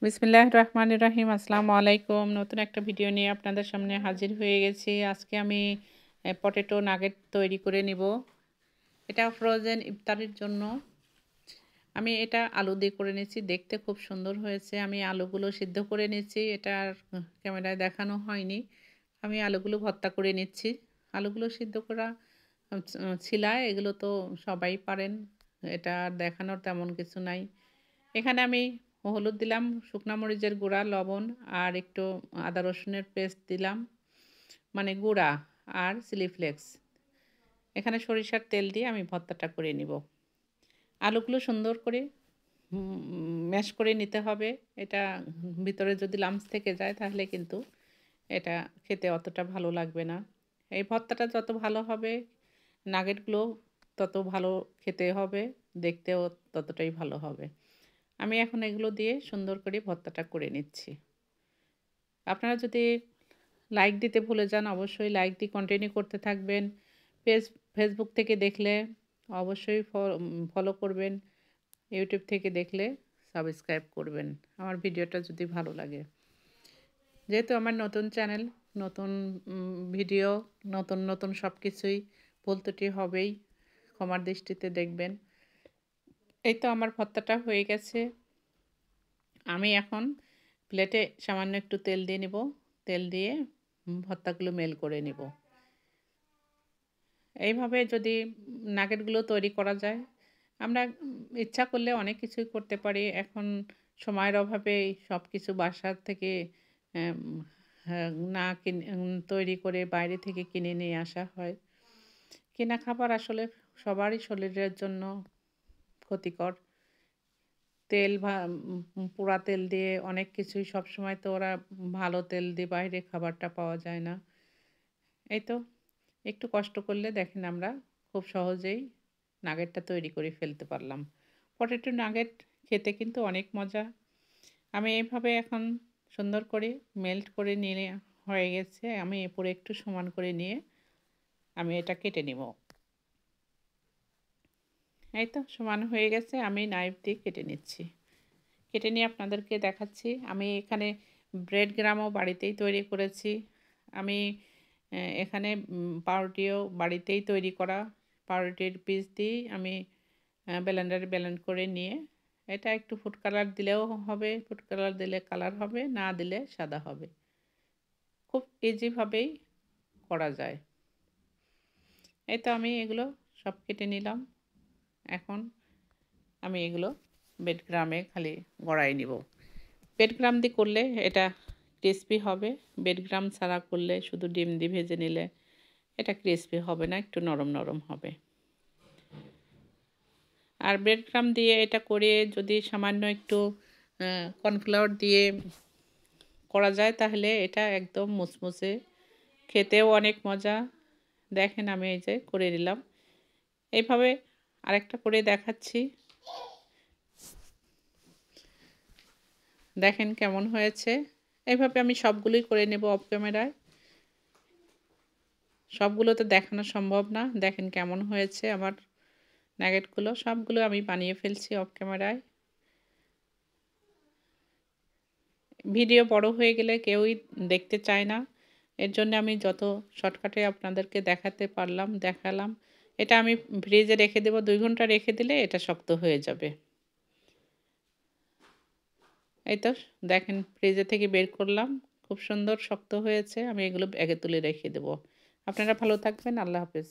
বিসমিল্লাহির রহমানির রহিম। আসসালামু আলাইকুম। নতুন একটা ভিডিও নিয়ে আপনাদের সামনে হাজির হয়ে গেছি। আজকে আমি পটেটো নাগেট তৈরি করে নিব। এটা ফ্রোজেন ইফতারির জন্য। আমি এটা আলু দিয়ে করে নিচ্ছি। দেখতে খুব সুন্দর হয়েছে। আমি আলুগুলো সিদ্ধ করে নিচ্ছি। এটা আর ক্যামেরায় দেখানো হয়নি। আমি আলুগুলো ভর্তা করে নিচ্ছি। আলুগুলো সিদ্ধ করা ছিলায় এগুলো তো সবাই পারেন। এটা আর দেখানোর তেমন কিছু নাই। এখানে আমি হলুদ দিলাম, শুকনা মরিচের গুঁড়া, লবণ আর একটু আদা রসুনের পেস্ট দিলাম, মানে গুঁড়া, আর চিলি ফ্লেক্স। এখানে সরিষার তেল দিয়ে আমি ভর্তাটা করে নিব। আলুগুলো সুন্দর করে ম্যাশ করে নিতে হবে। এটা ভিতরে যদি লাম্পস থেকে যায় তাহলে কিন্তু এটা খেতে অতটা ভালো লাগবে না। এই ভর্তাটা যত ভালো হবে নাগেটগুলো তত ভালো খেতে হবে, দেখতেও ততটাই ভালো হবে। আমি এখন এগুলো দিয়ে সুন্দর করে ভর্তাটা করে নিচ্ছি। আপনারা যদি লাইক দিতে ভুলে যান অবশ্যই লাইক দিয়ে কন্টিনিউ করতে থাকবেন। ফেসবুক থেকে দেখলে অবশ্যই ফলো করবেন। ইউটিউব থেকে দেখলে সাবস্ক্রাইব করবেন আমার ভিডিওটা যদি ভালো লাগে। যেহেতু আমার নতুন চ্যানেল, নতুন ভিডিও, নতুন নতুন সব কিছুই ভুল ত্রুটি হবেই, ক্ষমার দৃষ্টিতে দেখবেন। এই তো আমার ভর্তাটা হয়ে গেছে। আমি এখন প্লেটে সামান্য একটু তেল দিয়ে নেব। তেল দিয়ে ভর্তাগুলো মেল করে নেব। এইভাবে যদি নাগেটগুলো তৈরি করা যায়, আমরা ইচ্ছা করলে অনেক কিছুই করতে পারি। এখন সময়ের অভাবে সব কিছু বাসার থেকে হ্যাঁ, না কিনে তৈরি করে বাইরে থেকে কিনে নিয়ে আসা হয়। কেনা খাবার আসলে সবারই শরীরের জন্য ক্ষতিকর। তেল পোড়া তেল দিয়ে অনেক কিছুই, সবসময় তো ওরা ভালো তেল দিয়ে বাইরে খাবারটা পাওয়া যায় না। এই তো একটু কষ্ট করলে দেখেন আমরা খুব সহজেই নাগেটটা তৈরি করে ফেলতে পারলাম। পটেটো নাগেট খেতে কিন্তু অনেক মজা। আমি এইভাবে এখন সুন্দর করে মেল্ট করে নিয়ে হয়ে গেছে। আমি এরপরে একটু সমান করে নিয়ে আমি এটা কেটে নিব। এই তো সমান হয়ে গেছে, আমি নাইফ দিয়ে কেটে নিচ্ছি। কেটে নিয়ে আপনাদেরকে দেখাচ্ছি। আমি এখানে ব্রেড গ্রামও বাড়িতেই তৈরি করেছি। আমি এখানে পাউরুটিও বাড়িতেই তৈরি করা। পাউরুটির পিস দিয়েই আমি ব্লেন্ডারে ব্লেন্ড করে নিয়ে এটা একটু ফুড কালার দিলেও হবে, ফুড কালার দিলে কালার হবে, না দিলে সাদা হবে। খুব ইজিভাবেই করা যায়। এই তো আমি এগুলো সব কেটে নিলাম। এখন আমি এগুলো ব্রেড গ্রামে খালি গড়াই নিব। ব্রেড গ্রাম দিয়ে করলে এটা ক্রিসপি হবে। ব্রেড গ্রাম ছাড়া করলে শুধু ডিম দিয়ে ভেজে নিলে এটা ক্রিসপি হবে না, একটু নরম নরম হবে। আর ব্রেড ক্রাম দিয়ে এটা করে যদি সামান্য একটু কর্নফ্লাওয়ার দিয়ে করা যায় তাহলে এটা একদম মুচমুচে, খেতেও অনেক মজা। দেখেন আমি এই যে করে নিলাম। এইভাবে আরেকটা করে দেখাচ্ছি, দেখেন কেমন হয়েছে। এইভাবে আমি সবগুলোই করে নেব অফ ক্যামেরায়। সবগুলো তো দেখানো সম্ভব না। দেখেন কেমন হয়েছে আমার নাগেটগুলো, সবগুলো আমি বানিয়ে ফেলছি অফ ক্যামেরায়। ভিডিও বড় হয়ে গেলে কেউই দেখতে চায় না। এর জন্য আমি যত শর্টকাটে আপনাদেরকে দেখাতে পারলাম দেখালাম। এটা আমি ফ্রিজে রেখে দেবো, 2 ঘন্টা রেখে দিলে এটা শক্ত হয়ে যাবে। এই তো দেখেন ফ্রিজে থেকে বের করলাম, খুব সুন্দর শক্ত হয়েছে। আমি এগুলো ব্যাগে তুলে রেখে দেবো। আপনারা ভালো থাকবেন। আল্লাহ হাফেজ।